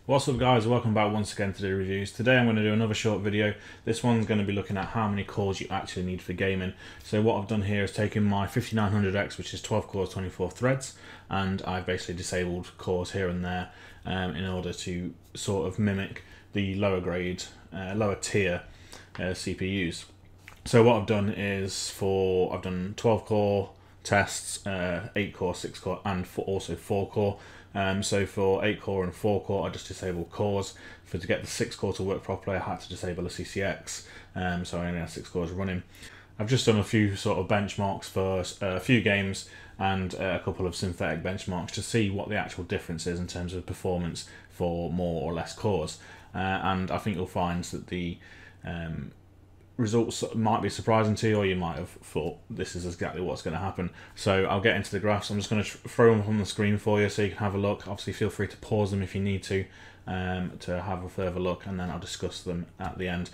What's up guys, welcome back once again to the reviews. Today I'm going to do another short video. This one's going to be looking at how many cores you actually need for gaming. So what I've done here is taken my 5900X, which is 12 cores, 24 threads, and I've basically disabled cores here and there in order to sort of mimic the lower grade, lower tier CPUs. So what I've done is I've done 12 core tests, 8 core, 6 core, and also 4 core. So for 8 core and 4 core, I just disabled cores. To get the 6 core to work properly, I had to disable a CCX, so I only had 6 cores running. I've just done a few sort of benchmarks for a few games and a couple of synthetic benchmarks to see what the actual difference is in terms of performance for more or less cores. And I think you'll find that the results might be surprising to you, or you might have thought this is exactly what's going to happen. So I'll get into the graphs. I'm just going to throw them up on the screen for you so you can have a look. Obviously feel free to pause them if you need to have a further look, and then I'll discuss them at the end.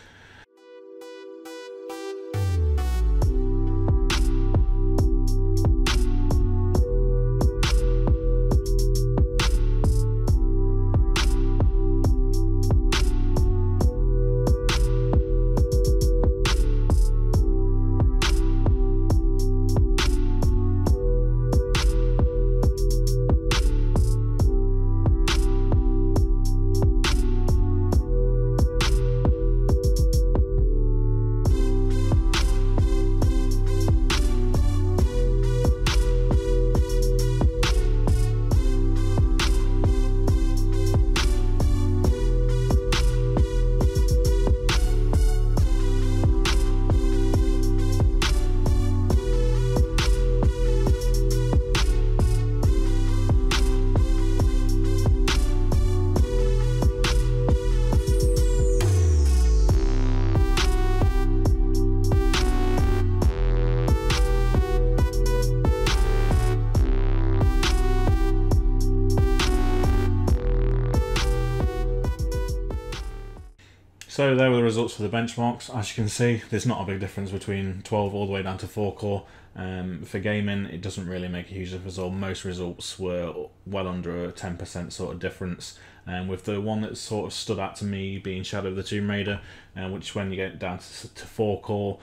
So there were the results for the benchmarks. As you can see, there's not a big difference between 12 all the way down to 4 core. For gaming, it doesn't really make a huge difference. Most results were well under a 10% sort of difference. With the one that sort of stood out to me being Shadow of the Tomb Raider, which when you get down to 4 core,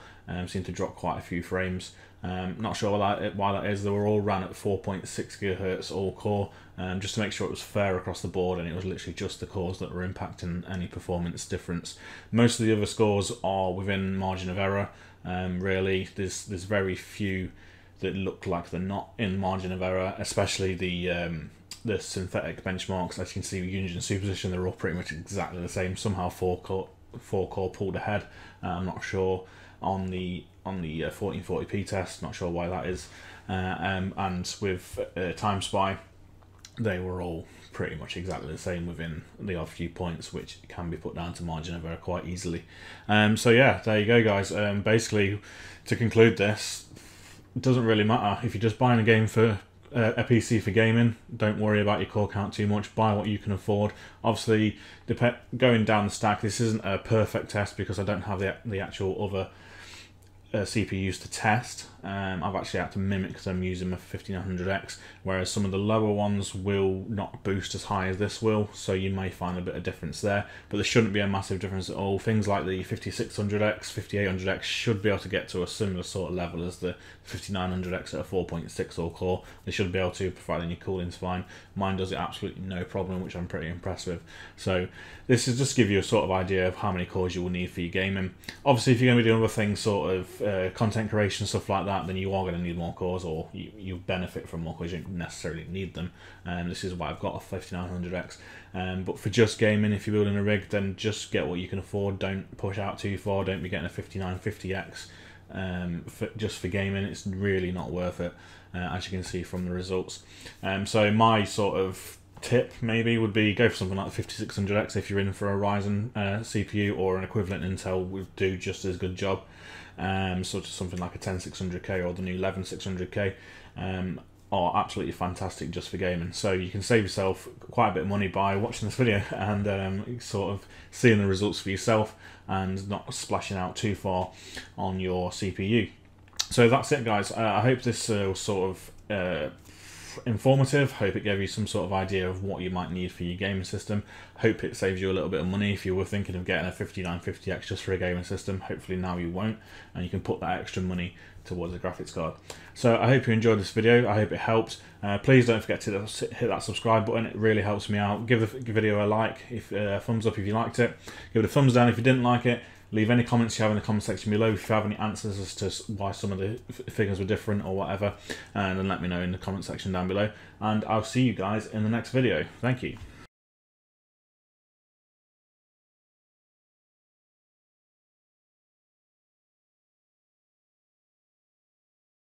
seemed to drop quite a few frames. Not sure why that is. They were all ran at 4.6 GHz all core, just to make sure it was fair across the board, and it was literally just the cores that were impacting any performance difference. Most of the other scores are within margin of error. Really, there's very few that look like they're not in margin of error, especially the synthetic benchmarks. As you can see, Unigine Superposition, they're all pretty much exactly the same. Somehow 4 core pulled ahead. I'm not sure on the 1440p test, not sure why that is. And with TimeSpy, they were all pretty much exactly the same within the odd few points, which can be put down to margin of error quite easily. So yeah, there you go guys. Basically, to conclude this, it doesn't really matter if you're just buying a game for a PC for gaming. Don't worry about your core count too much. Buy what you can afford. Obviously, going down the stack, this isn't a perfect test because I don't have the actual other CPUs to test. I've actually had to mimic them using my 5900X, whereas some of the lower ones will not boost as high as this will, so you may find a bit of difference there, but there shouldn't be a massive difference at all. Things like the 5600X, 5800X should be able to get to a similar sort of level as the 5900X at a 4.6 all core. They should be able to, providing your cooling's fine. Mine does it absolutely no problem, which I'm pretty impressed with. So this is just to give you a sort of idea of how many cores you will need for your gaming. Obviously, if you're going to be doing other things, sort of content creation, stuff like that, then you are going to need more cores, or you benefit from more cores. You don't necessarily need them. This is why I've got a 5900X. But for just gaming, if you're building a rig, then just get what you can afford. Don't push out too far. Don't be getting a 5950X just for gaming. It's really not worth it, as you can see from the results. So my sort of tip maybe would be go for something like the 5600X if you're in for a Ryzen CPU, or an equivalent Intel would do just as good job. Sort of something like a 10600K or the new 11600K are absolutely fantastic just for gaming. So you can save yourself quite a bit of money by watching this video and sort of seeing the results for yourself and not splashing out too far on your CPU. So that's it guys. I hope this will sort of informative. Hope it gave you some sort of idea of what you might need for your gaming system. Hope it saves you a little bit of money if you were thinking of getting a 5950X just for a gaming system. Hopefully now you won't, and you can put that extra money towards a graphics card. So I hope you enjoyed this video. I hope it helped. Please don't forget to hit that subscribe button. It really helps me out. Give the video a like, if thumbs up if you liked it. Give it a thumbs down if you didn't like it. Leave any comments you have in the comment section below if you have any answers as to why some of the figures were different or whatever, and then let me know in the comment section down below. And I'll see you guys in the next video. Thank you.